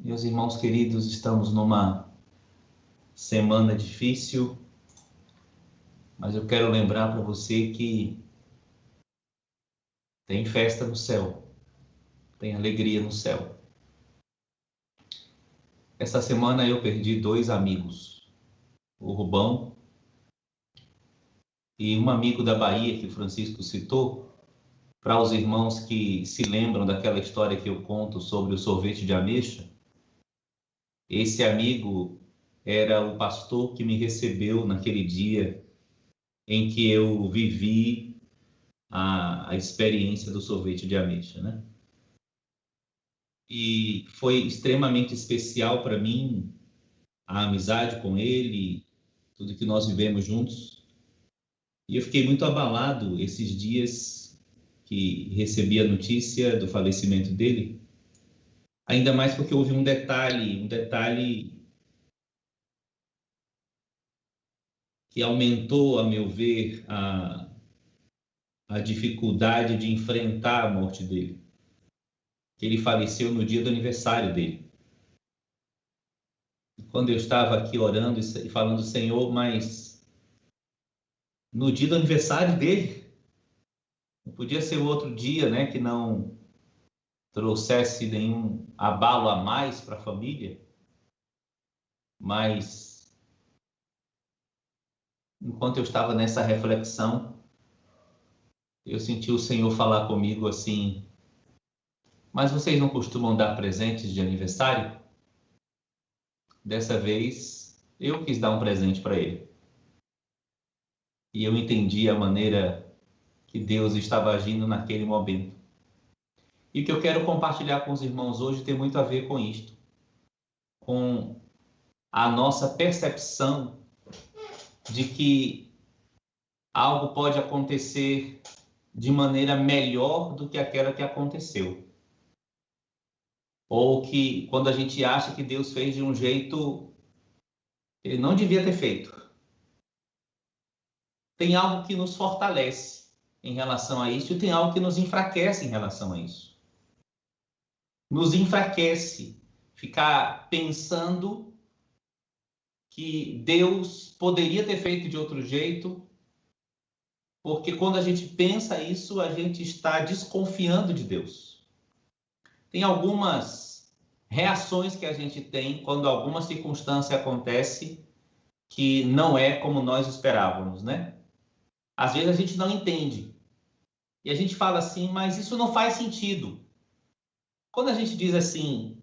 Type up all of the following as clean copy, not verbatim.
Meus irmãos queridos, estamos numa semana difícil, mas eu quero lembrar para você que tem festa no céu, tem alegria no céu. Essa semana eu perdi 2 amigos, o Rubão e um amigo da Bahia que o Francisco citou. Para os irmãos que se lembram daquela história que eu conto sobre o sorvete de ameixa, esse amigo era o pastor que me recebeu naquele dia em que eu vivi a experiência do sorvete de ameixa, né? E foi extremamente especial para mim a amizade com ele, tudo que nós vivemos juntos. E eu fiquei muito abalado esses dias que recebi a notícia do falecimento dele, ainda mais porque houve um detalhe que aumentou, a meu ver, a dificuldade de enfrentar a morte dele. Que ele faleceu no dia do aniversário dele. E quando eu estava aqui orando e falando, Senhor, mas no dia do aniversário dele, não podia ser outro dia, né, que não trouxesse nenhum abalo a mais para a família, mas enquanto eu estava nessa reflexão, eu senti o Senhor falar comigo assim: mas vocês não costumam dar presentes de aniversário? Dessa vez, eu quis dar um presente para ele. E eu entendi a maneira que Deus estava agindo naquele momento. E o que eu quero compartilhar com os irmãos hoje tem muito a ver com isto, com a nossa percepção de que algo pode acontecer de maneira melhor do que aquela que aconteceu. Ou que quando a gente acha que Deus fez de um jeito que ele não devia ter feito. Tem algo que nos fortalece em relação a isso e tem algo que nos enfraquece em relação a isso. Nos enfraquece ficar pensando que Deus poderia ter feito de outro jeito, porque quando a gente pensa isso, a gente está desconfiando de Deus. Tem algumas reações que a gente tem quando alguma circunstância acontece que não é como nós esperávamos, né? Às vezes a gente não entende. E a gente fala assim, mas isso não faz sentido. Quando a gente diz assim,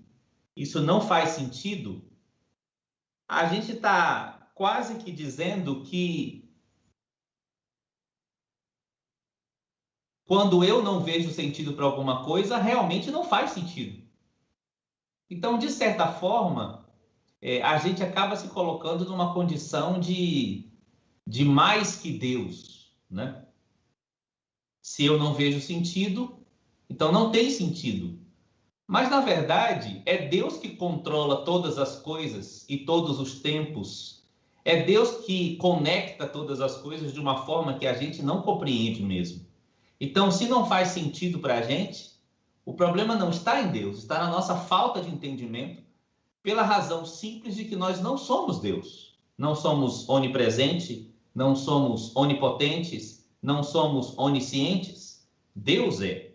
isso não faz sentido, a gente está quase que dizendo que quando eu não vejo sentido para alguma coisa, realmente não faz sentido. Então, de certa forma, a gente acaba se colocando numa condição de mais que Deus, né? Se eu não vejo sentido, então não tem sentido. Mas, na verdade, é Deus que controla todas as coisas e todos os tempos. É Deus que conecta todas as coisas de uma forma que a gente não compreende mesmo. Então, se não faz sentido para a gente, o problema não está em Deus, está na nossa falta de entendimento, pela razão simples de que nós não somos Deus. Não somos onipresente, não somos onipotentes, não somos oniscientes. Deus é.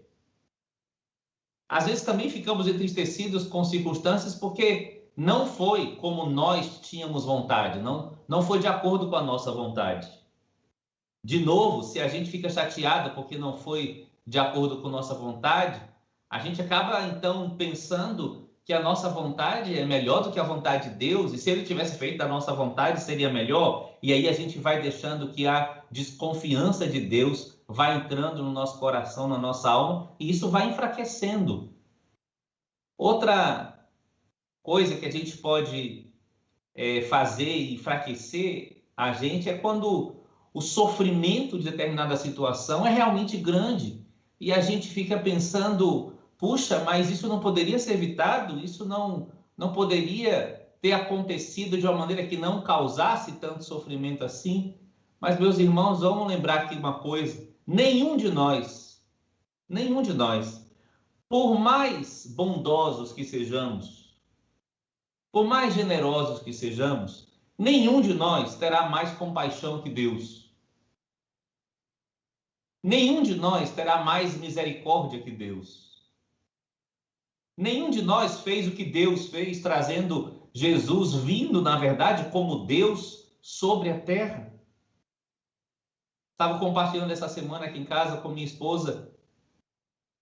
Às vezes também ficamos entristecidos com circunstâncias porque não foi como nós tínhamos vontade, não foi de acordo com a nossa vontade. De novo, se a gente fica chateado porque não foi de acordo com nossa vontade, a gente acaba então pensando que a nossa vontade é melhor do que a vontade de Deus, e se ele tivesse feito da nossa vontade seria melhor, e aí a gente vai deixando que a desconfiança de Deus vai entrando no nosso coração, na nossa alma, e isso vai enfraquecendo. Outra coisa que a gente pode fazer e enfraquecer a gente é quando o sofrimento de determinada situação é realmente grande e a gente fica pensando, puxa, mas isso não poderia ser evitado? Isso não poderia ter acontecido de uma maneira que não causasse tanto sofrimento assim? Mas, meus irmãos, vamos lembrar aqui uma coisa: nenhum de nós, por mais bondosos que sejamos, por mais generosos que sejamos, nenhum de nós terá mais compaixão que Deus. Nenhum de nós terá mais misericórdia que Deus. Nenhum de nós fez o que Deus fez, trazendo Jesus, vindo, na verdade, como Deus sobre a terra. Estava compartilhando essa semana aqui em casa com minha esposa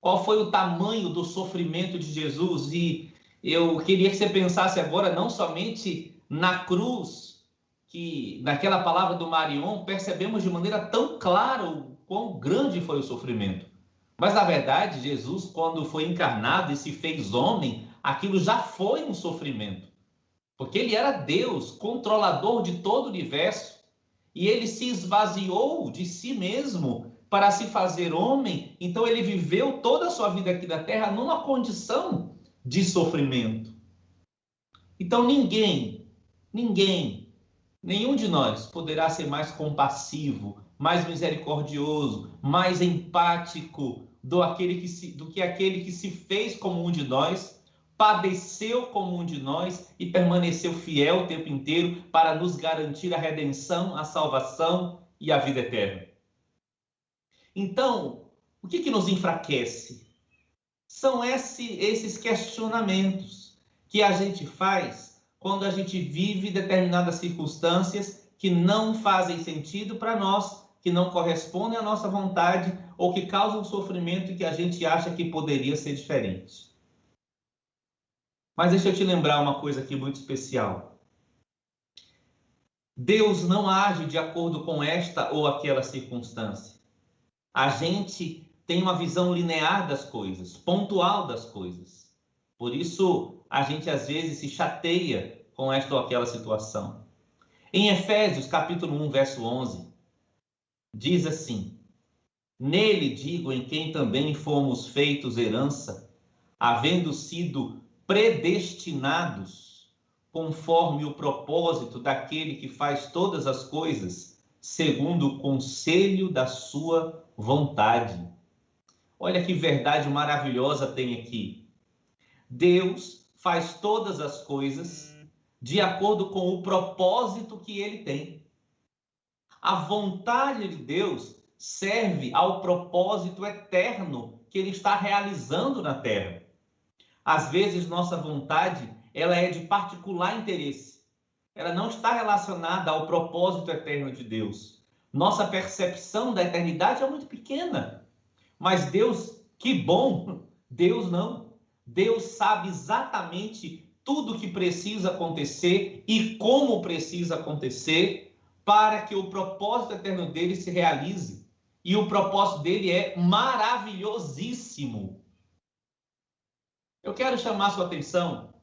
qual foi o tamanho do sofrimento de Jesus, e eu queria que você pensasse agora não somente na cruz, que naquela palavra do Marion percebemos de maneira tão clara o quão grande foi o sofrimento. Mas, na verdade, Jesus, quando foi encarnado e se fez homem, aquilo já foi um sofrimento. Porque ele era Deus, controlador de todo o universo. E ele se esvaziou de si mesmo para se fazer homem. Então, ele viveu toda a sua vida aqui na Terra numa condição de sofrimento. Então, nenhum de nós poderá ser mais compassivo, mais misericordioso, mais empático do que aquele que se fez como um de nós, padeceu como um de nós e permaneceu fiel o tempo inteiro para nos garantir a redenção, a salvação e a vida eterna. Então, o que nos enfraquece? São esses questionamentos que a gente faz quando a gente vive determinadas circunstâncias que não fazem sentido para nós, que não correspondem à nossa vontade ou que causam sofrimento e que a gente acha que poderia ser diferente. Mas deixa eu te lembrar uma coisa aqui muito especial. Deus não age de acordo com esta ou aquela circunstância. A gente tem uma visão linear das coisas, pontual das coisas. Por isso, a gente às vezes se chateia com esta ou aquela situação. Em Efésios, capítulo 1, verso 11, diz assim: nele digo, em quem também fomos feitos herança, havendo sido predestinados, conforme o propósito daquele que faz todas as coisas, segundo o conselho da sua vontade. Olha que verdade maravilhosa tem aqui. Deus faz todas as coisas de acordo com o propósito que ele tem. A vontade de Deus serve ao propósito eterno que ele está realizando na terra. Às vezes, nossa vontade, ela é de particular interesse. Ela não está relacionada ao propósito eterno de Deus. Nossa percepção da eternidade é muito pequena. Mas Deus, que bom, Deus não. Deus sabe exatamente tudo o que precisa acontecer e como precisa acontecer para que o propósito eterno dele se realize. E o propósito dele é maravilhosíssimo. Eu quero chamar sua atenção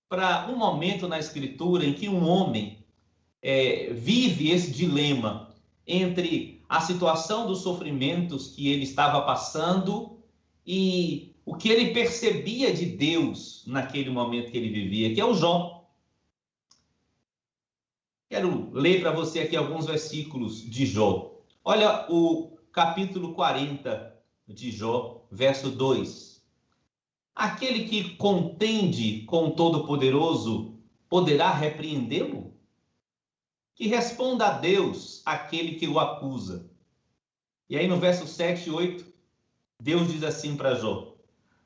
para um momento na Escritura em que um homem vive esse dilema entre a situação dos sofrimentos que ele estava passando e o que ele percebia de Deus naquele momento que ele vivia, que é o Jó. Quero ler para você aqui alguns versículos de Jó. Olha o capítulo 40 de Jó, verso 2. Aquele que contende com o Todo-Poderoso poderá repreendê-lo? Que responda a Deus aquele que o acusa. E aí no verso 7 e 8, Deus diz assim para Jó: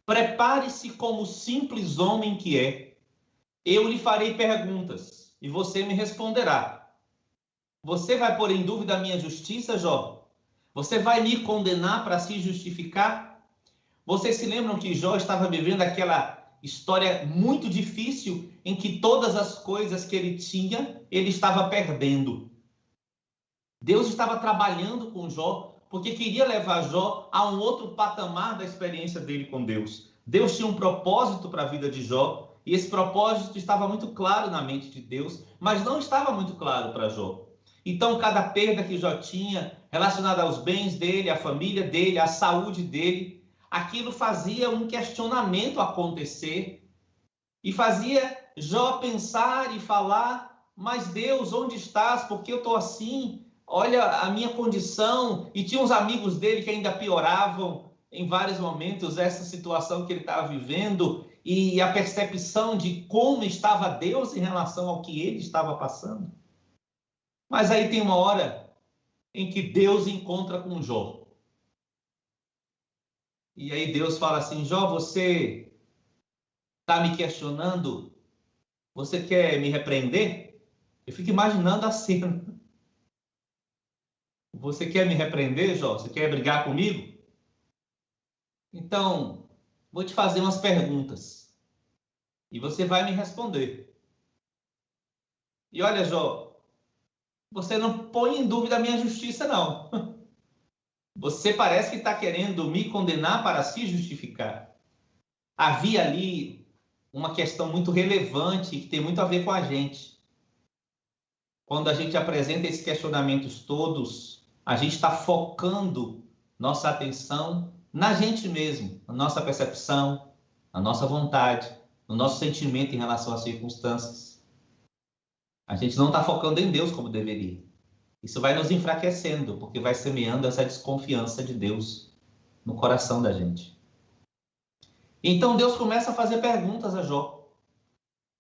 prepare-se como simples homem que é. Eu lhe farei perguntas e você me responderá. Você vai pôr em dúvida a minha justiça, Jó? Você vai me condenar para se justificar? Vocês se lembram que Jó estava vivendo aquela história muito difícil em que todas as coisas que ele tinha, ele estava perdendo. Deus estava trabalhando com Jó porque queria levar Jó a um outro patamar da experiência dele com Deus. Deus tinha um propósito para a vida de Jó e esse propósito estava muito claro na mente de Deus, mas não estava muito claro para Jó. Então, cada perda que Jó tinha relacionada aos bens dele, à família dele, à saúde dele, aquilo fazia um questionamento acontecer e fazia Jó pensar e falar: mas Deus, onde estás? Por que eu estou assim? Olha a minha condição. E tinha uns amigos dele que ainda pioravam em vários momentos essa situação que ele estava vivendo. e a percepção de como estava Deus em relação ao que ele estava passando. Mas aí tem uma hora em que Deus encontra com Jó. E aí Deus fala assim: Jó, você está me questionando? Você quer me repreender? Eu fico imaginando a cena. Você quer me repreender, Jó? Você quer brigar comigo? Então, vou te fazer umas perguntas. E você vai me responder. E olha, Jó, você não põe em dúvida a minha justiça, não. Você parece que está querendo me condenar para se justificar. Havia ali uma questão muito relevante que tem muito a ver com a gente. Quando a gente apresenta esses questionamentos todos, a gente está focando nossa atenção na gente mesmo, na nossa percepção, na nossa vontade, no nosso sentimento em relação às circunstâncias. A gente não está focando em Deus como deveria. Isso vai nos enfraquecendo, porque vai semeando essa desconfiança de Deus no coração da gente. Então Deus começa a fazer perguntas a Jó.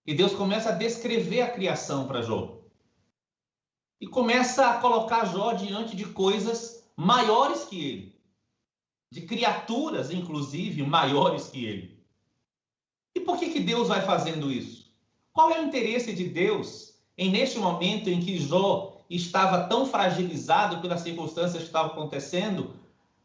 E Deus começa a descrever a criação para Jó. E começa a colocar Jó diante de coisas maiores que ele. De criaturas, inclusive, maiores que ele. E por que Deus vai fazendo isso? Qual é o interesse de Deus neste momento em que Jó estava tão fragilizado pelas circunstâncias que estavam acontecendo?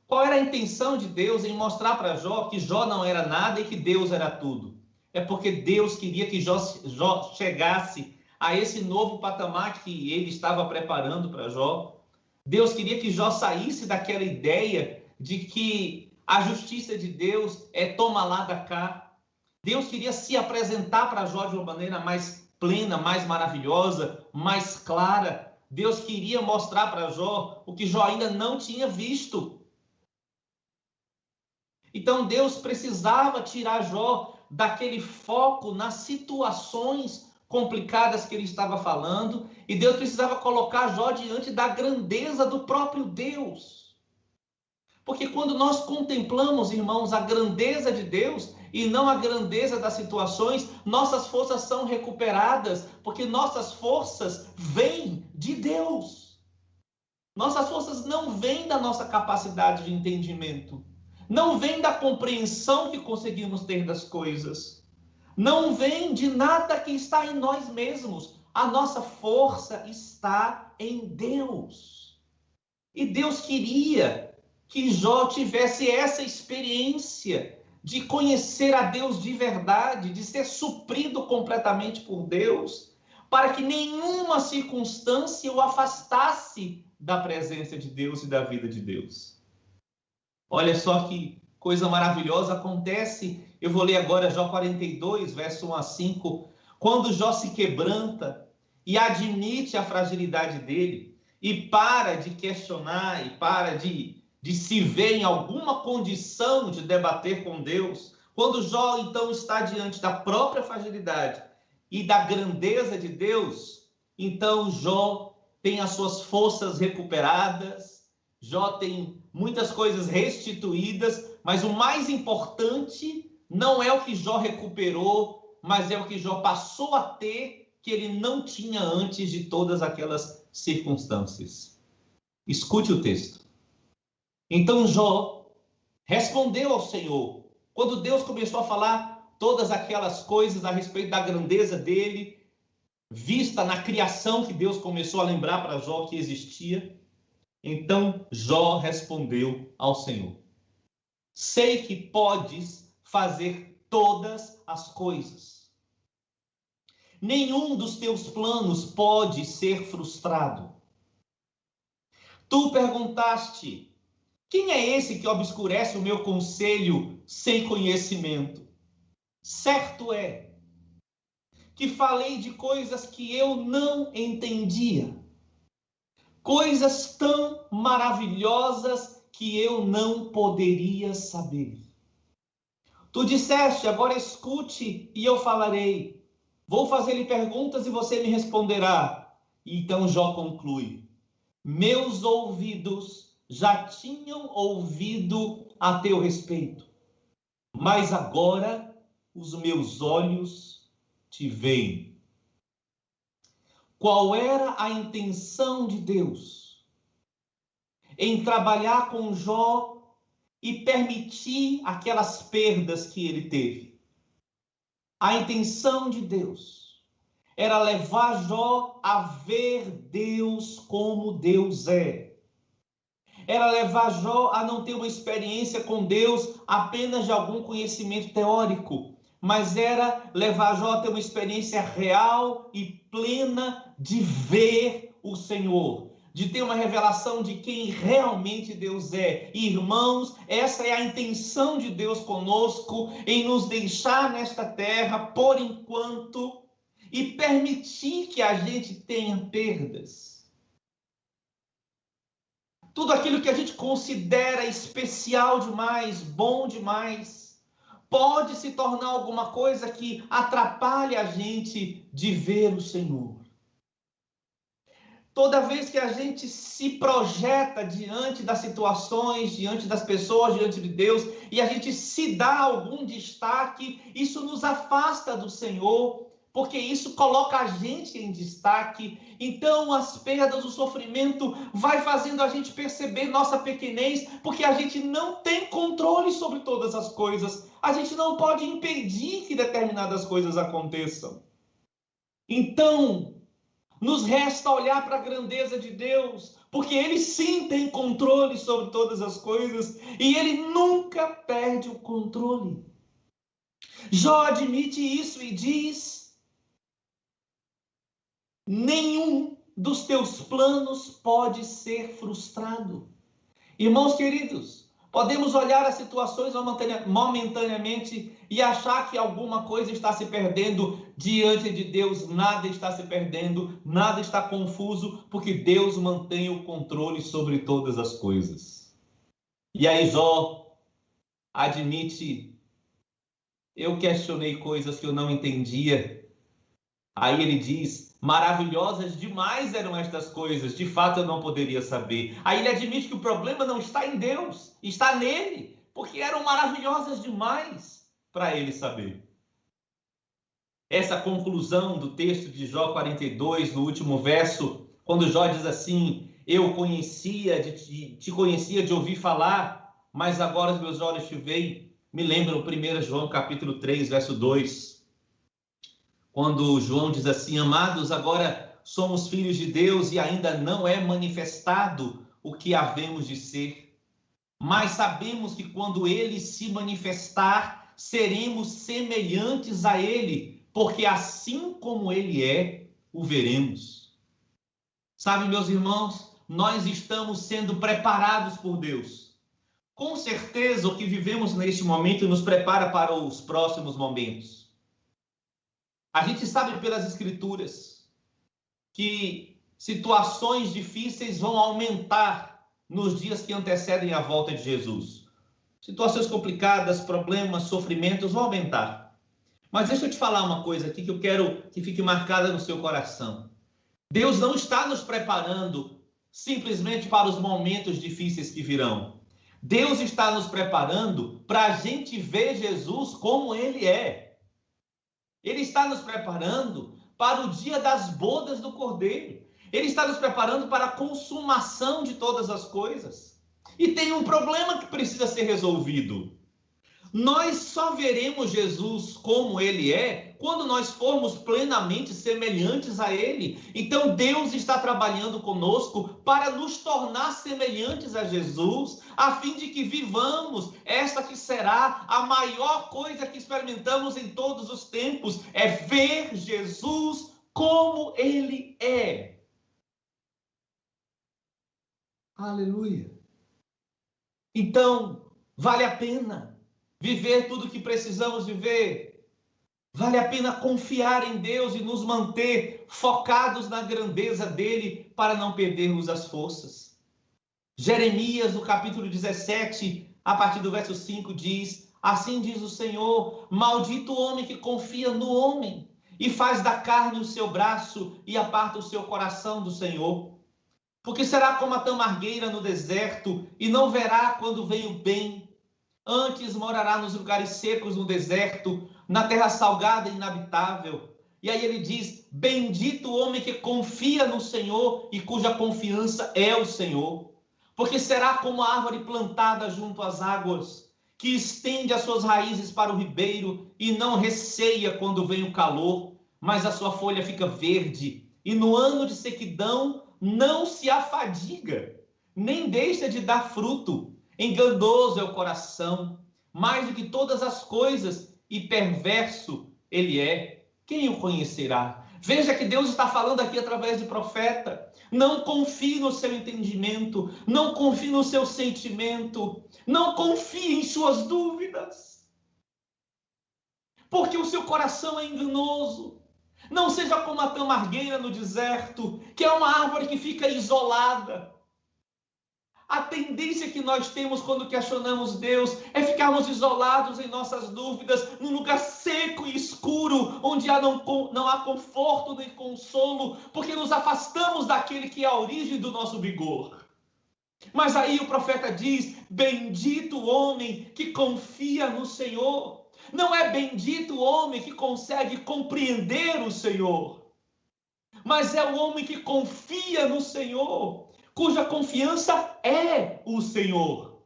Qual era a intenção de Deus em mostrar para Jó que Jó não era nada e que Deus era tudo? É porque Deus queria que Jó chegasse a esse novo patamar que ele estava preparando para Jó. Deus queria que Jó saísse daquela ideia de que a justiça de Deus é toma lá da cá. Deus queria se apresentar para Jó de uma maneira mais plena, mais maravilhosa, mais clara. Deus queria mostrar para Jó o que Jó ainda não tinha visto. Então Deus precisava tirar Jó daquele foco nas situações complicadas que ele estava falando, e Deus precisava colocar Jó diante da grandeza do próprio Deus. Porque quando nós contemplamos, irmãos, a grandeza de Deus e não a grandeza das situações, nossas forças são recuperadas, porque nossas forças vêm de Deus. Nossas forças não vêm da nossa capacidade de entendimento. Não vem da compreensão que conseguimos ter das coisas. Não vem de nada que está em nós mesmos. A nossa força está em Deus. E Deus queria que Jó tivesse essa experiência de conhecer a Deus de verdade, de ser suprido completamente por Deus, para que nenhuma circunstância o afastasse da presença de Deus e da vida de Deus. Olha só que coisa maravilhosa acontece. Eu vou ler agora Jó 42, verso 1 a 5. Quando Jó se quebranta e admite a fragilidade dele, e para de questionar, e para de se ver em alguma condição de debater com Deus, quando Jó então está diante da própria fragilidade e da grandeza de Deus, então Jó tem as suas forças recuperadas, Jó tem muitas coisas restituídas, mas o mais importante não é o que Jó recuperou, mas é o que Jó passou a ter, que ele não tinha antes de todas aquelas circunstâncias. Escute o texto. Então Jó respondeu ao Senhor, quando Deus começou a falar todas aquelas coisas a respeito da grandeza dele, vista na criação que Deus começou a lembrar para Jó que existia. Então Jó respondeu ao Senhor: sei que podes fazer todas as coisas. Nenhum dos teus planos pode ser frustrado. Tu perguntaste: quem é esse que obscurece o meu conselho sem conhecimento? Certo é que falei de coisas que eu não entendia, coisas tão maravilhosas que eu não poderia saber. Tu disseste: agora escute e eu falarei. Vou fazer-lhe perguntas e você me responderá. E então Jó conclui: meus ouvidos já tinham ouvido a teu respeito, mas agora os meus olhos te veem. Qual era a intenção de Deus em trabalhar com Jó e permitir aquelas perdas que ele teve? A intenção de Deus era levar Jó a ver Deus como Deus é. Era levar Jó a não ter uma experiência com Deus apenas de algum conhecimento teórico, mas era levar Jó a ter uma experiência real e plena de ver o Senhor, de ter uma revelação de quem realmente Deus é. E, irmãos, essa é a intenção de Deus conosco, em nos deixar nesta terra por enquanto e permitir que a gente tenha perdas. Tudo aquilo que a gente considera especial demais, bom demais, pode se tornar alguma coisa que atrapalhe a gente de ver o Senhor. Toda vez que a gente se projeta diante das situações, diante das pessoas, diante de Deus, e a gente se dá algum destaque, isso nos afasta do Senhor, porque isso coloca a gente em destaque. Então, as perdas, o sofrimento vai fazendo a gente perceber nossa pequenez, porque a gente não tem controle sobre todas as coisas. A gente não pode impedir que determinadas coisas aconteçam. Então, nos resta olhar para a grandeza de Deus, porque Ele sim tem controle sobre todas as coisas e Ele nunca perde o controle. Jó admite isso e diz: nenhum dos teus planos pode ser frustrado. Irmãos queridos, podemos olhar as situações momentaneamente e achar que alguma coisa está se perdendo. Diante de Deus, nada está se perdendo, nada está confuso, porque Deus mantém o controle sobre todas as coisas. E aí Jó admite: eu questionei coisas que eu não entendia. Aí ele diz: maravilhosas demais eram estas coisas, de fato eu não poderia saber. Aí ele admite que o problema não está em Deus, está nele, porque eram maravilhosas demais para ele saber. Essa conclusão do texto de Jó 42, no último verso, quando Jó diz assim: eu te conhecia de ouvir falar, mas agora os meus olhos te veem, me lembram 1 João capítulo 3, verso 2. Quando João diz assim: amados, agora somos filhos de Deus e ainda não é manifestado o que havemos de ser. Mas sabemos que quando ele se manifestar, seremos semelhantes a ele, porque assim como ele é, o veremos. Sabe, meus irmãos, nós estamos sendo preparados por Deus. Com certeza, o que vivemos neste momento nos prepara para os próximos momentos. A gente sabe pelas Escrituras que situações difíceis vão aumentar nos dias que antecedem a volta de Jesus. Situações complicadas, problemas, sofrimentos vão aumentar. Mas deixa eu te falar uma coisa aqui que eu quero que fique marcada no seu coração. Deus não está nos preparando simplesmente para os momentos difíceis que virão. Deus está nos preparando para a gente ver Jesus como Ele é. Ele está nos preparando para o dia das bodas do Cordeiro. Ele está nos preparando para a consumação de todas as coisas. E tem um problema que precisa ser resolvido. Nós só veremos Jesus como Ele é quando nós formos plenamente semelhantes a Ele. Então Deus está trabalhando conosco para nos tornar semelhantes a Jesus, a fim de que vivamos esta que será a maior coisa que experimentamos em todos os tempos, é ver Jesus como Ele é. Aleluia! Então, vale a pena viver tudo o que precisamos viver. Vale a pena confiar em Deus e nos manter focados na grandeza dele para não perdermos as forças. Jeremias, no capítulo 17, a partir do verso 5, diz: assim diz o Senhor, maldito o homem que confia no homem e faz da carne o seu braço e aparta o seu coração do Senhor. Porque será como a tamargueira no deserto e não verá quando vem o bem. Antes morará nos lugares secos no deserto, na terra salgada e inabitável. E aí ele diz: bendito o homem que confia no Senhor e cuja confiança é o Senhor, porque será como a árvore plantada junto às águas, que estende as suas raízes para o ribeiro e não receia quando vem o calor, mas a sua folha fica verde, e no ano de sequidão não se afadiga, nem deixa de dar fruto. Enganoso é o coração, mais do que todas as coisas, e perverso ele é. Quem o conhecerá? Veja que Deus está falando aqui através de profeta. Não confie no seu entendimento, não confie no seu sentimento, não confie em suas dúvidas, porque o seu coração é enganoso. Não seja como a tamargueira no deserto, que é uma árvore que fica isolada. A tendência que nós temos quando questionamos Deus é ficarmos isolados em nossas dúvidas, num lugar seco e escuro, onde não há conforto nem consolo, porque nos afastamos daquele que é a origem do nosso vigor. Mas aí o profeta diz: bendito o homem que confia no Senhor. Não é bendito o homem que consegue compreender o Senhor, mas é o homem que confia no Senhor, cuja confiança é o Senhor.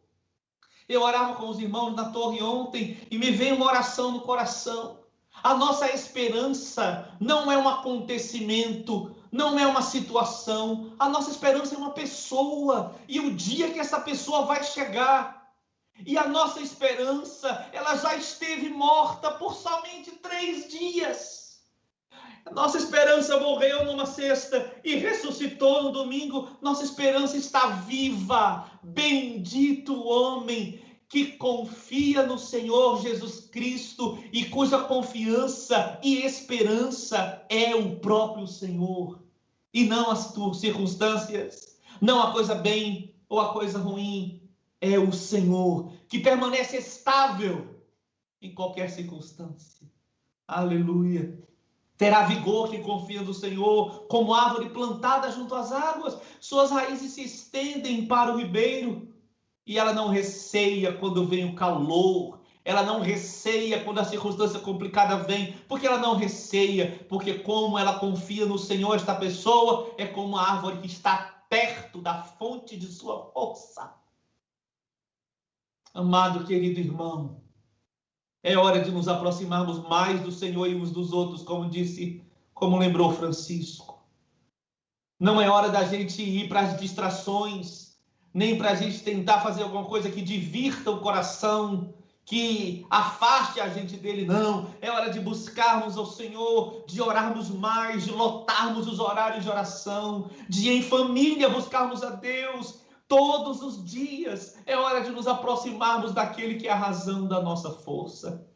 Eu orava com os irmãos na torre ontem e me veio uma oração no coração. A nossa esperança não é um acontecimento, não é uma situação. A nossa esperança é uma pessoa, e o dia que essa pessoa vai chegar. E a nossa esperança, ela já esteve morta por somente 3 dias. Nossa esperança morreu numa sexta e ressuscitou no domingo. Nossa esperança está viva. Bendito o homem que confia no Senhor Jesus Cristo e cuja confiança e esperança é o próprio Senhor. E não as circunstâncias, não a coisa bem ou a coisa ruim. É o Senhor que permanece estável em qualquer circunstância. Aleluia. Terá vigor quem confia no Senhor, como árvore plantada junto às águas. Suas raízes se estendem para o ribeiro. E ela não receia quando vem o calor. Ela não receia quando a circunstância complicada vem. Porque ela não receia. Porque como ela confia no Senhor, esta pessoa é como a árvore que está perto da fonte de sua força. Amado, querido irmão, é hora de nos aproximarmos mais do Senhor e uns dos outros, como lembrou Francisco. Não é hora da gente ir para as distrações, nem para a gente tentar fazer alguma coisa que divirta o coração, que afaste a gente dele, não. É hora de buscarmos ao Senhor, de orarmos mais, de lotarmos os horários de oração, de em família buscarmos a Deus todos os dias. É hora de nos aproximarmos daquele que é a razão da nossa força.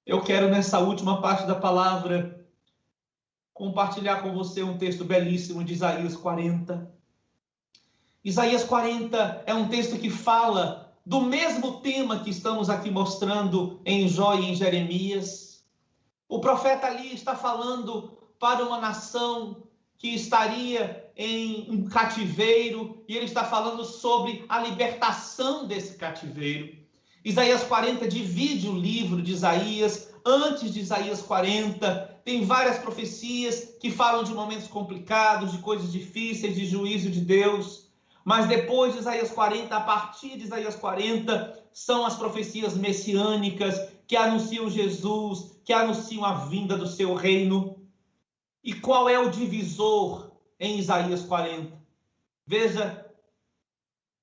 Eu quero, nessa última parte da palavra, compartilhar com você um texto belíssimo de Isaías 40. Isaías 40 é um texto que fala do mesmo tema que estamos aqui mostrando em Jó e em Jeremias. O profeta ali está falando para uma nação que estaria em um cativeiro, e ele está falando sobre a libertação desse cativeiro. Isaías 40 divide o livro de Isaías. Antes de Isaías 40, tem várias profecias que falam de momentos complicados, de coisas difíceis, de juízo de Deus. Mas depois de Isaías 40, a partir de Isaías 40, são as profecias messiânicas que anunciam Jesus, que anunciam a vinda do seu reino. E qual é o divisor em Isaías 40? Veja,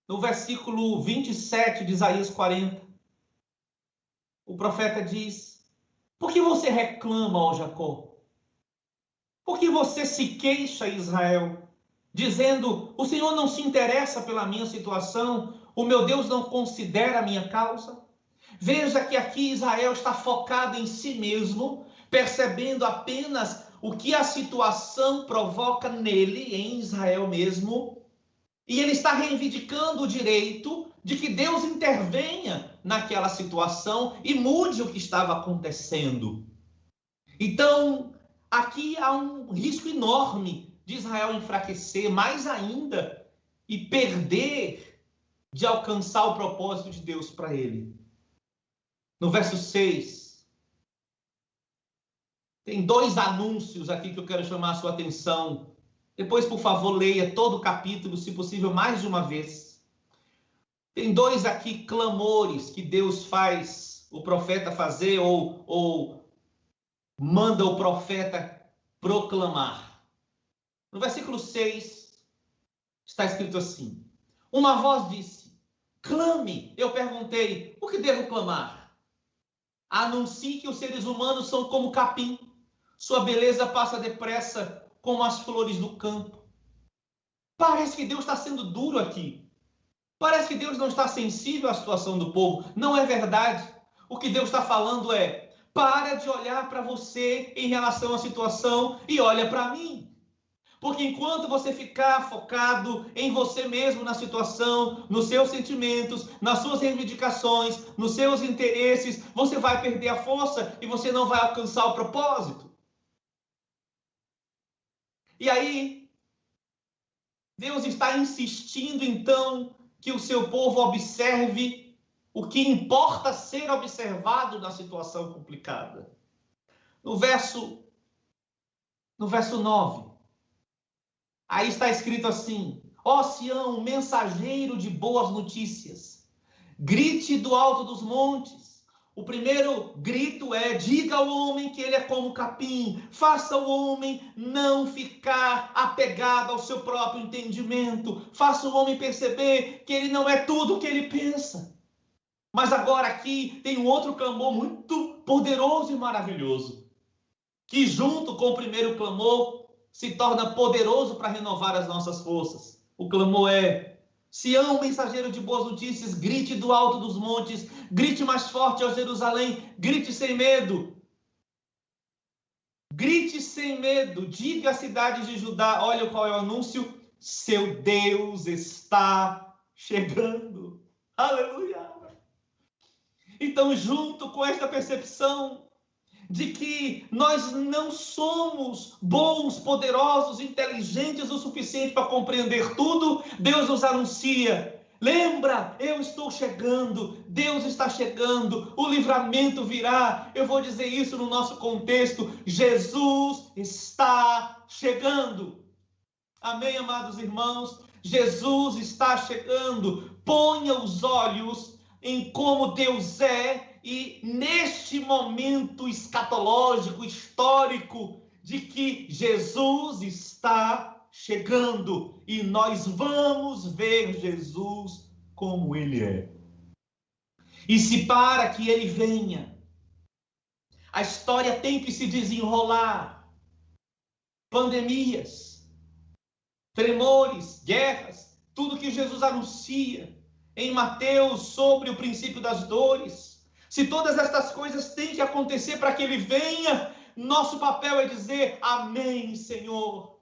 no versículo 27 de Isaías 40, o profeta diz: por que você reclama, ó Jacó? Por que você se queixa, Israel, dizendo: o Senhor não se interessa pela minha situação, o meu Deus não considera a minha causa? Veja que aqui Israel está focado em si mesmo, percebendo apenas o que a situação provoca nele, em Israel mesmo, e ele está reivindicando o direito de que Deus intervenha naquela situação e mude o que estava acontecendo. Então, aqui há um risco enorme de Israel enfraquecer mais ainda e perder de alcançar o propósito de Deus para ele. No verso 6, Tem 2 anúncios aqui que eu quero chamar a sua atenção. Depois, por favor, leia todo o capítulo, se possível, mais de uma vez. Tem 2 aqui clamores que Deus faz o profeta fazer ou manda o profeta proclamar. No versículo 6, está escrito assim: uma voz disse, clame. Eu perguntei, o que devo clamar? Anuncie que os seres humanos são como capim. Sua beleza passa depressa como as flores do campo. Parece que Deus está sendo duro aqui. Parece que Deus não está sensível à situação do povo. Não é verdade. O que Deus está falando é, para de olhar para você em relação à situação e olha para mim. Porque enquanto você ficar focado em você mesmo, na situação, nos seus sentimentos, nas suas reivindicações, nos seus interesses, você vai perder a força e você não vai alcançar o propósito. E aí, Deus está insistindo, então, que o seu povo observe o que importa ser observado na situação complicada. No verso 9, aí está escrito assim, ó Sião, mensageiro de boas notícias, grite do alto dos montes. O primeiro grito é, diga ao homem que ele é como capim, faça o homem não ficar apegado ao seu próprio entendimento, faça o homem perceber que ele não é tudo o que ele pensa. Mas agora aqui tem um outro clamor muito poderoso e maravilhoso, que junto com o primeiro clamor se torna poderoso para renovar as nossas forças. O clamor é, Sião, mensageiro de boas notícias, grite do alto dos montes, grite mais forte ao Jerusalém, grite sem medo. Grite sem medo, diga às cidades de Judá, olha qual é o anúncio, seu Deus está chegando. Aleluia! Então, junto com esta percepção de que nós não somos bons, poderosos, inteligentes o suficiente para compreender tudo, Deus nos anuncia, lembra, eu estou chegando, Deus está chegando, o livramento virá. Eu vou dizer isso no nosso contexto, Jesus está chegando. Amém, amados irmãos? Jesus está chegando. Ponha os olhos em como Deus é, e neste momento escatológico, histórico, de que Jesus está chegando e nós vamos ver Jesus como ele é. E se para que ele venha, a história tem que se desenrolar. Pandemias, tremores, guerras, tudo que Jesus anuncia em Mateus sobre o princípio das dores. Se todas estas coisas têm que acontecer para que ele venha, nosso papel é dizer amém, Senhor.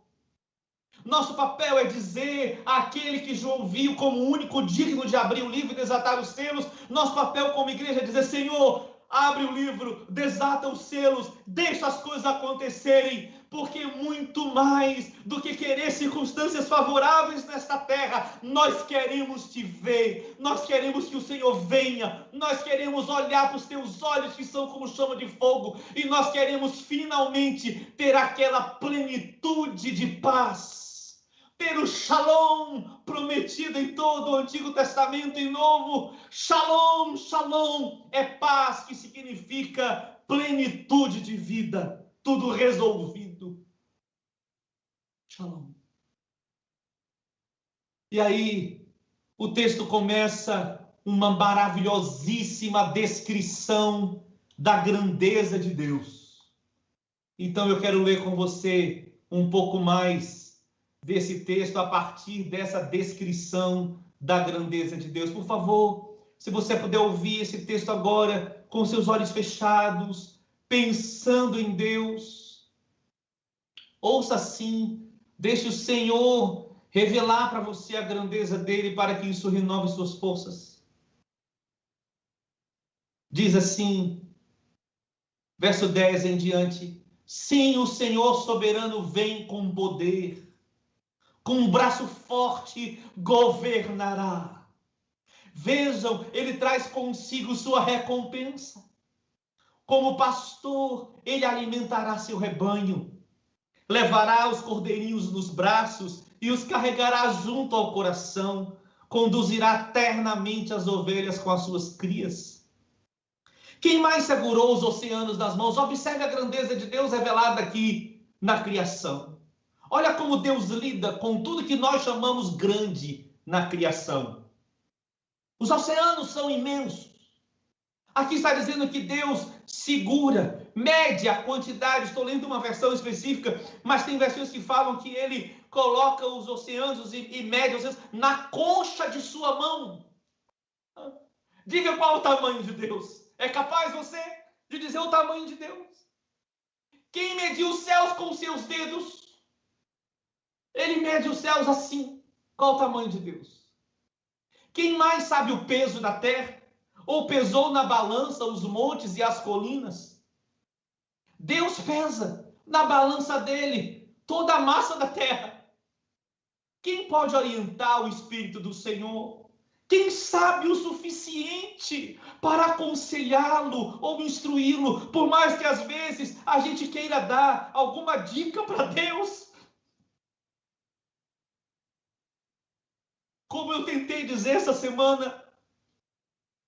Nosso papel é dizer àquele que João viu como o único digno de abrir o livro e desatar os selos. Nosso papel como igreja é dizer, Senhor, abre o livro, desata os selos, deixa as coisas acontecerem, porque muito mais do que querer circunstâncias favoráveis nesta terra, nós queremos te ver, nós queremos que o Senhor venha, nós queremos olhar para os teus olhos que são como chama de fogo, e nós queremos finalmente ter aquela plenitude de paz, ter o shalom prometido em todo o Antigo Testamento e Novo. Shalom, shalom é paz, que significa plenitude de vida, tudo resolvido. Shalom. E aí, o texto começa uma maravilhosíssima descrição da grandeza de Deus. Então eu quero ler com você um pouco mais desse texto a partir dessa descrição da grandeza de Deus. Por favor, se você puder ouvir esse texto agora com seus olhos fechados, pensando em Deus, ouça assim, deixe o Senhor revelar para você a grandeza dele para que isso renove suas forças. Diz assim, verso 10 em diante, sim, o Senhor soberano vem com poder, com um braço forte governará. Vejam, ele traz consigo sua recompensa. Como pastor, ele alimentará seu rebanho, levará os cordeirinhos nos braços e os carregará junto ao coração, conduzirá ternamente as ovelhas com as suas crias. Quem mais segurou os oceanos nas mãos? Observe a grandeza de Deus revelada aqui na criação. Olha como Deus lida com tudo que nós chamamos grande na criação. Os oceanos são imensos. Aqui está dizendo que Deus segura, mede a quantidade. Estou lendo uma versão específica, mas tem versões que falam que ele coloca os oceanos e mede os oceanos na concha de sua mão. Diga qual é o tamanho de Deus. É capaz você de dizer o tamanho de Deus? Quem mediu os céus com seus dedos? Ele mede os céus assim. Qual o tamanho de Deus? Quem mais sabe o peso da terra? Ou pesou na balança os montes e as colinas? Deus pesa na balança dele toda a massa da terra. Quem pode orientar o Espírito do Senhor? Quem sabe o suficiente para aconselhá-lo ou instruí-lo, por mais que às vezes a gente queira dar alguma dica para Deus? Como eu tentei dizer essa semana,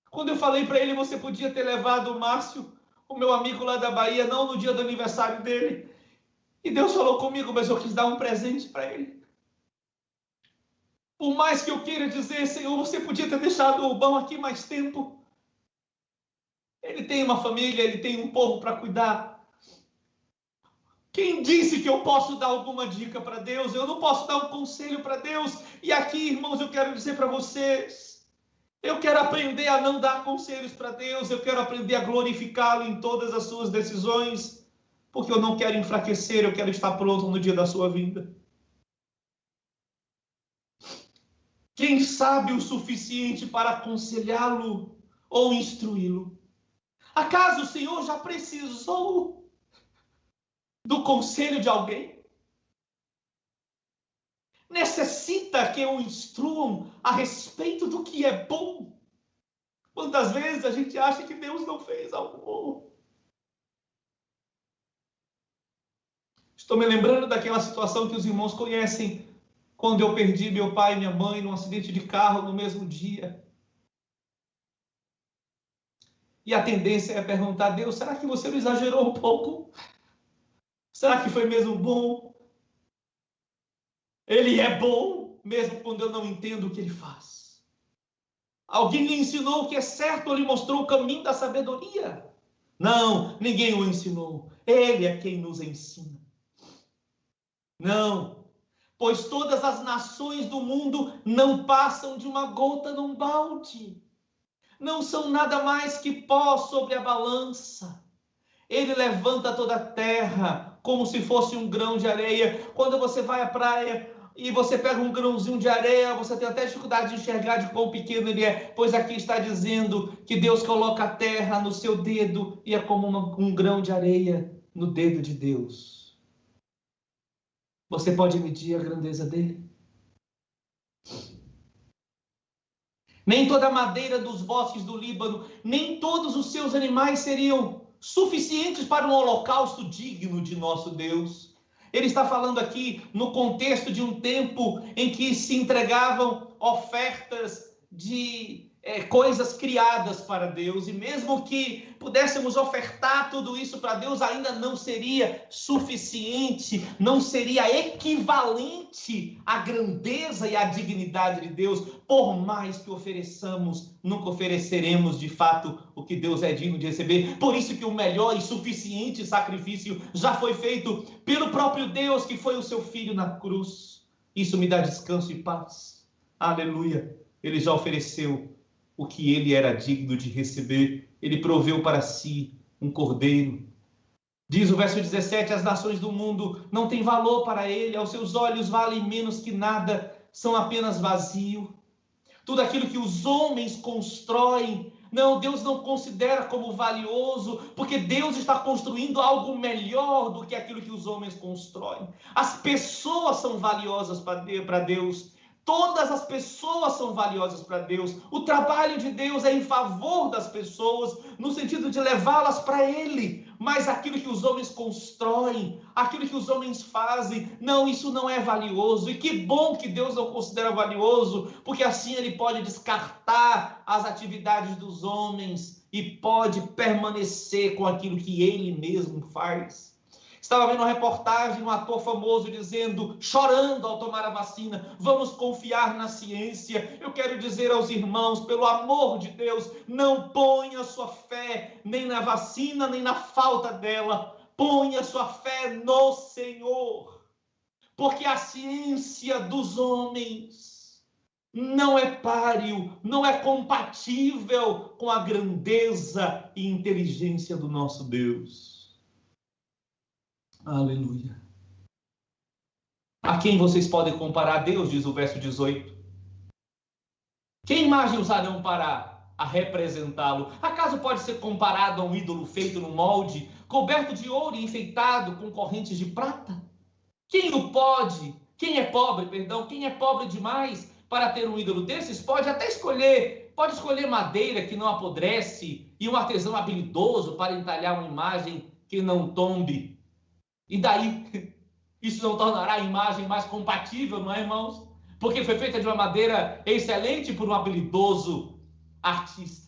quando eu falei para ele, você podia ter levado o Márcio, o meu amigo lá da Bahia, não no dia do aniversário dele. E Deus falou comigo, mas eu quis dar um presente para ele. Por mais que eu queira dizer, Senhor, você podia ter deixado o Rubão aqui mais tempo. Ele tem uma família, ele tem um povo para cuidar. Quem disse que eu posso dar alguma dica para Deus? Eu não posso dar um conselho para Deus. E aqui, irmãos, eu quero dizer para vocês, eu quero aprender a não dar conselhos para Deus, eu quero aprender a glorificá-lo em todas as suas decisões, porque eu não quero enfraquecer, eu quero estar pronto no dia da sua vinda. Quem sabe o suficiente para aconselhá-lo ou instruí-lo? Acaso o Senhor já precisou do conselho de alguém? Necessita que o instruam a respeito do que é bom? Quantas vezes a gente acha que Deus não fez algo bom? Estou me lembrando daquela situação que os irmãos conhecem, quando eu perdi meu pai e minha mãe num acidente de carro no mesmo dia. E a tendência é perguntar a Deus, será que você não exagerou um pouco? Será que foi mesmo bom? Ele é bom, mesmo quando eu não entendo o que ele faz. Alguém lhe ensinou o que é certo ou lhe mostrou o caminho da sabedoria? Não, ninguém o ensinou. Ele é quem nos ensina. Não, pois todas as nações do mundo não passam de uma gota num balde. Não são nada mais que pó sobre a balança. Ele levanta toda a terra como se fosse um grão de areia. Quando você vai à praia e você pega um grãozinho de areia, você tem até dificuldade de enxergar de quão pequeno ele é, pois aqui está dizendo que Deus coloca a terra no seu dedo e é como um grão de areia no dedo de Deus. Você pode medir a grandeza dele? Nem toda a madeira dos bosques do Líbano, nem todos os seus animais seriam suficientes para um holocausto digno de nosso Deus. Ele está falando aqui no contexto de um tempo em que se entregavam ofertas de coisas criadas para Deus, e mesmo que pudéssemos ofertar tudo isso para Deus, ainda não seria suficiente, não seria equivalente à grandeza e à dignidade de Deus. Por mais que ofereçamos, nunca ofereceremos de fato o que Deus é digno de receber. Por isso que o melhor e suficiente sacrifício já foi feito pelo próprio Deus, que foi o seu Filho na cruz. Isso me dá descanso e paz. Aleluia! Ele já ofereceu o que ele era digno de receber. Ele proveu para si um cordeiro. Diz o verso 17, as nações do mundo não têm valor para ele, aos seus olhos valem menos que nada, são apenas vazio. Tudo aquilo que os homens constroem, não, Deus não considera como valioso, porque Deus está construindo algo melhor do que aquilo que os homens constroem. As pessoas são valiosas para Deus. Todas as pessoas são valiosas para Deus. O trabalho de Deus é em favor das pessoas, no sentido de levá-las para Ele. Mas aquilo que os homens constroem, aquilo que os homens fazem, não, isso não é valioso. E que bom que Deus não considera valioso, porque assim Ele pode descartar as atividades dos homens e pode permanecer com aquilo que Ele mesmo faz. Estava vendo uma reportagem, um ator famoso dizendo, chorando ao tomar a vacina, vamos confiar na ciência. Eu quero dizer aos irmãos, pelo amor de Deus, não ponha sua fé nem na vacina, nem na falta dela. Ponha sua fé no Senhor. Porque a ciência dos homens não é páreo, não é compatível com a grandeza e inteligência do nosso Deus. Aleluia. A quem vocês podem comparar a Deus, diz o verso 18. Que imagem usarão para a representá-lo? Acaso pode ser comparado a um ídolo feito no molde, coberto de ouro e enfeitado com correntes de prata? Quem é pobre, quem é pobre demais para ter um ídolo desses, pode escolher madeira que não apodrece e um artesão habilidoso para entalhar uma imagem que não tombe. E daí, isso não tornará a imagem mais compatível, não é, irmãos? Porque foi feita de uma madeira excelente por um habilidoso artista.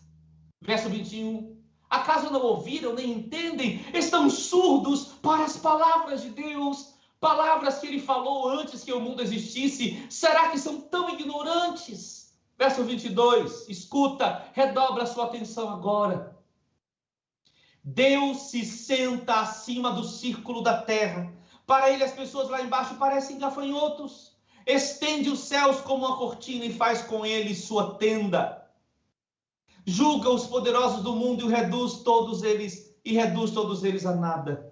Verso 21. Acaso não ouviram, nem entendem? Estão surdos para as palavras de Deus, palavras que Ele falou antes que o mundo existisse. Será que são tão ignorantes? Verso 22. Escuta, redobra a sua atenção agora. Deus se senta acima do círculo da terra. Para Ele, as pessoas lá embaixo parecem gafanhotos. Estende os céus como uma cortina e faz com ele sua tenda. Julga os poderosos do mundo e reduz todos eles a nada.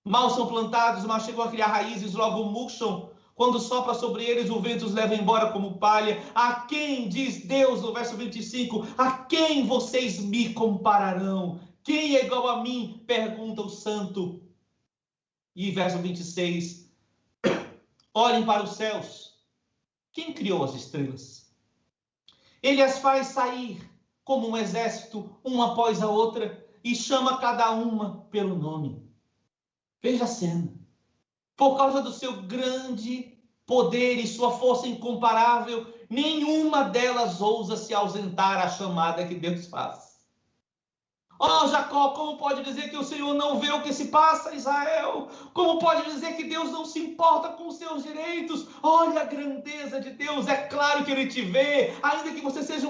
Mal são plantados, mas chegam a criar raízes, logo murcham. Quando sopra sobre eles, o vento os leva embora como palha. A quem, diz Deus no verso 25, a quem vocês me compararão? Quem é igual a mim? Pergunta o santo. E verso 26. Olhem para os céus. Quem criou as estrelas? Ele as faz sair como um exército, uma após a outra, e chama cada uma pelo nome. Veja a cena. Por causa do seu grande poder e sua força incomparável, nenhuma delas ousa se ausentar à chamada que Deus faz. Oh, Jacó, como pode dizer que o Senhor não vê o que se passa, Israel? Como pode dizer que Deus não se importa com os seus direitos? Olha a grandeza de Deus, é claro que Ele te vê, ainda que você seja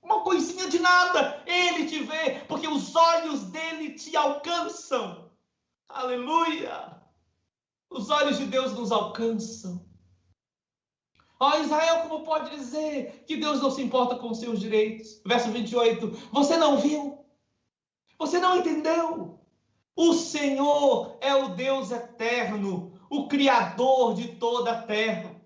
uma coisinha de nada, Ele te vê, porque os olhos dele te alcançam. Aleluia! Os olhos de Deus nos alcançam. Ó, Israel, como pode dizer que Deus não se importa com os seus direitos? Verso 28, você não viu? Você não entendeu? O Senhor é o Deus eterno, o Criador de toda a terra.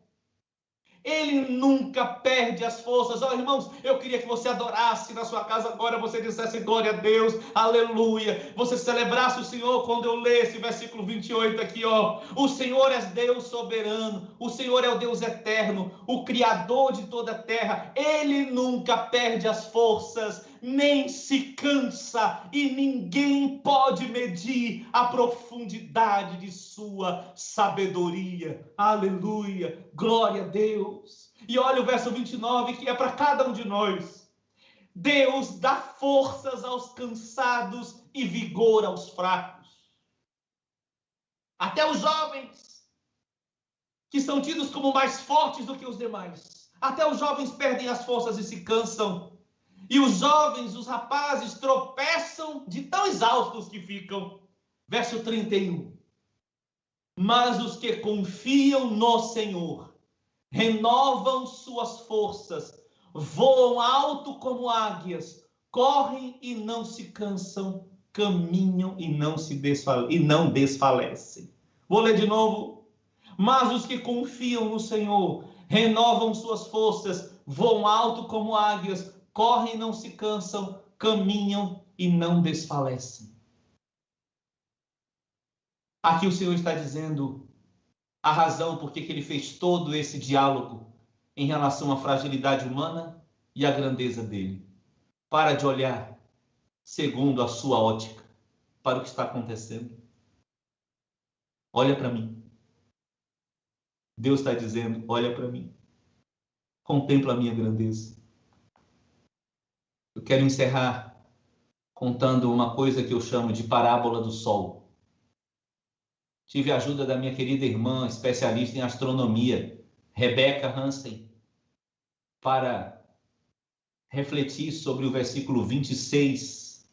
Ele nunca perde as forças. Ó, irmãos, eu queria que você adorasse na sua casa agora, você dissesse glória a Deus, aleluia. Você celebrasse o Senhor quando eu ler esse versículo 28 aqui, ó. O Senhor é Deus soberano, o Senhor é o Deus eterno, o Criador de toda a terra. Ele nunca perde as forças, nem se cansa, e ninguém pode medir a profundidade de sua sabedoria. Aleluia, glória a Deus. E olha o verso 29, que é para cada um de nós. Deus dá forças aos cansados e vigor aos fracos. Até os jovens, que são tidos como mais fortes do que os demais, até os jovens perdem as forças e se cansam. E os jovens, os rapazes, tropeçam de tão exaustos que ficam. Verso 31. Mas os que confiam no Senhor renovam suas forças, voam alto como águias, correm e não se cansam, caminham e não desfalecem. Vou ler de novo. Mas os que confiam no Senhor renovam suas forças, voam alto como águias, correm e não se cansam, caminham e não desfalecem. Aqui o Senhor está dizendo a razão por que Ele fez todo esse diálogo em relação à fragilidade humana e à grandeza dele. Para de olhar segundo a sua ótica para o que está acontecendo. Olha para mim. Deus está dizendo, olha para mim. Contempla a minha grandeza. Eu quero encerrar contando uma coisa que eu chamo de parábola do sol. Tive a ajuda da minha querida irmã, especialista em astronomia, Rebecca Hansen, para refletir sobre o versículo 26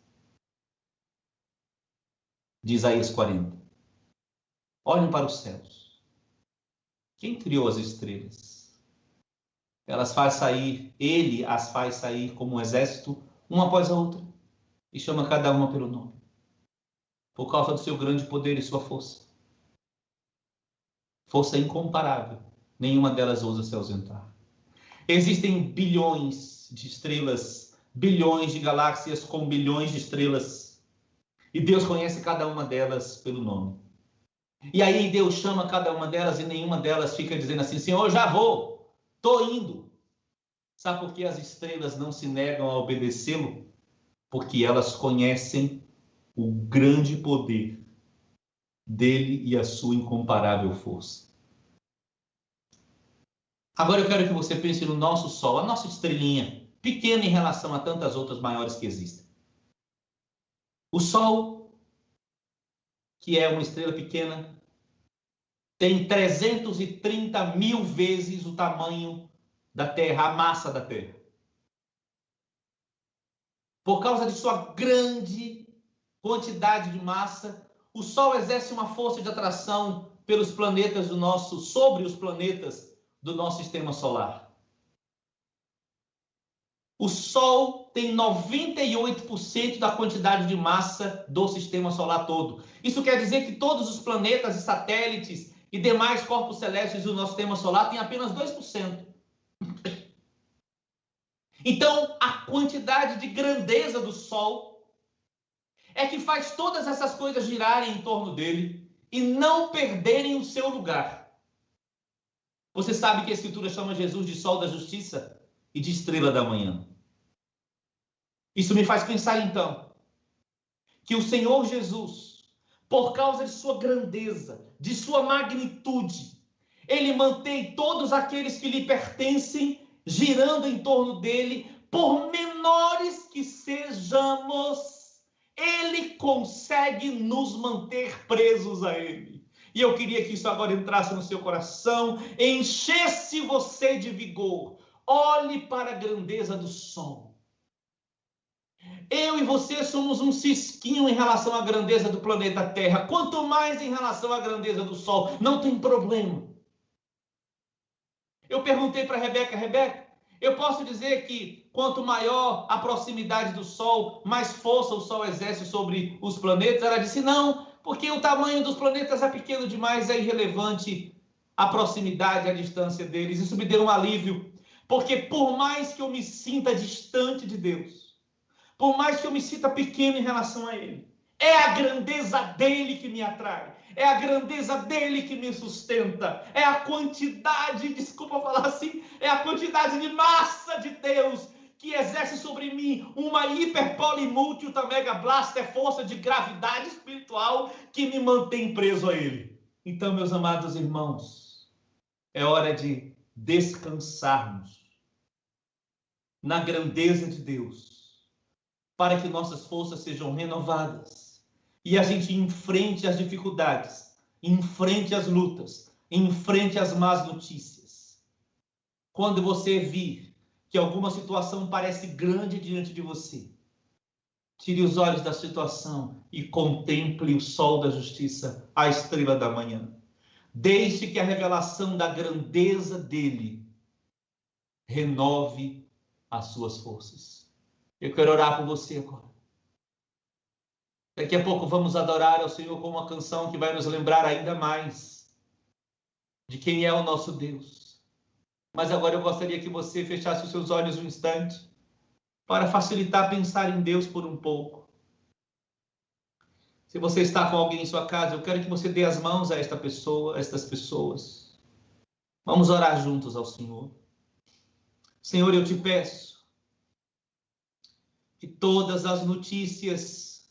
de Isaías 40. Olhem para os céus. Quem criou as estrelas? Elas faz sair, ele as faz sair como um exército, uma após a outra, e chama cada uma pelo nome, por causa do seu grande poder e sua força. Força incomparável, nenhuma delas ousa se ausentar. Existem bilhões de estrelas, bilhões de galáxias com bilhões de estrelas, e Deus conhece cada uma delas pelo nome. E aí Deus chama cada uma delas e nenhuma delas fica dizendo assim, Senhor, já vou, estou indo. Sabe por que as estrelas não se negam a obedecê-lo? Porque elas conhecem o grande poder dele e a sua incomparável força. Agora eu quero que você pense no nosso Sol, a nossa estrelinha, pequena em relação a tantas outras maiores que existem. O Sol, que é uma estrela pequena, tem 330 mil vezes o tamanho da Terra, a massa da Terra. Por causa de sua grande quantidade de massa, o Sol exerce uma força de atração pelos planetas do nosso, sobre os planetas do nosso sistema solar. O Sol tem 98% da quantidade de massa do sistema solar todo. Isso quer dizer que todos os planetas e satélites e demais corpos celestes do nosso sistema solar têm apenas 2%. Então, a quantidade de grandeza do Sol é que faz todas essas coisas girarem em torno dele e não perderem o seu lugar. Você sabe que a Escritura chama Jesus de Sol da Justiça e de Estrela da Manhã. Isso me faz pensar, então, que o Senhor Jesus, por causa de sua grandeza, de sua magnitude, ele mantém todos aqueles que lhe pertencem girando em torno dele, por menores que sejamos, ele consegue nos manter presos a ele. E eu queria que isso agora entrasse no seu coração, enchesse você de vigor. Olhe para a grandeza do Sol. Eu e você somos um cisquinho em relação à grandeza do planeta Terra. Quanto mais em relação à grandeza do Sol, não tem problema. Eu perguntei para a Rebeca, eu posso dizer que quanto maior a proximidade do Sol, mais força o Sol exerce sobre os planetas? Ela disse, não, porque o tamanho dos planetas é pequeno demais, é irrelevante a proximidade, a distância deles. Isso me deu um alívio, porque por mais que eu me sinta distante de Deus, por mais que eu me sinta pequeno em relação a Ele, é a grandeza dele que me atrai. É a grandeza dele que me sustenta. É a quantidade, desculpa falar assim, é a quantidade de massa de Deus que exerce sobre mim uma hiperpolimúltipla mega blaster força de gravidade espiritual que me mantém preso a ele. Então, meus amados irmãos, é hora de descansarmos na grandeza de Deus, para que nossas forças sejam renovadas e a gente enfrente as dificuldades, enfrente as lutas, enfrente as más notícias. Quando você vir que alguma situação parece grande diante de você, tire os olhos da situação e contemple o sol da justiça, a estrela da manhã. Deixe que a revelação da grandeza dele renove as suas forças. Eu quero orar por você agora. Daqui a pouco vamos adorar ao Senhor com uma canção que vai nos lembrar ainda mais de quem é o nosso Deus. Mas agora eu gostaria que você fechasse os seus olhos um instante para facilitar pensar em Deus por um pouco. Se você está com alguém em sua casa, eu quero que você dê as mãos a esta pessoa, a estas pessoas. Vamos orar juntos ao Senhor. Senhor, eu te peço que todas as notícias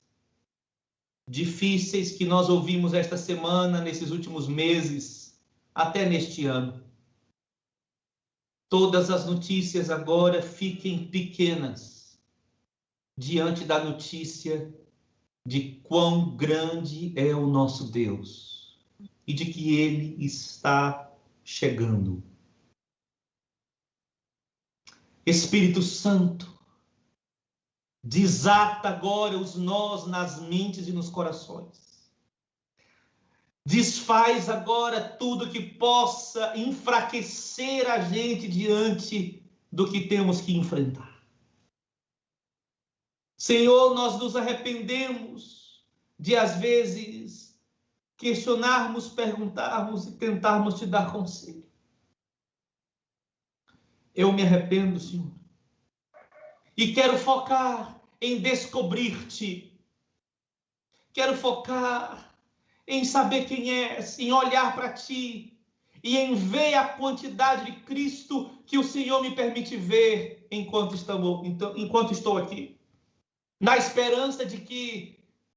difíceis que nós ouvimos esta semana, nesses últimos meses, até neste ano, todas as notícias agora fiquem pequenas diante da notícia de quão grande é o nosso Deus e de que Ele está chegando. Espírito Santo, desata agora os nós nas mentes e nos corações. Desfaz agora tudo que possa enfraquecer a gente diante do que temos que enfrentar. Senhor, nós nos arrependemos de, às vezes, questionarmos, perguntarmos e tentarmos te dar conselho. Eu me arrependo, Senhor, e quero focar em descobrir-te. Quero focar em saber quem és, em olhar para ti e em ver a quantidade de Cristo que o Senhor me permite ver enquanto estou aqui. Na esperança de que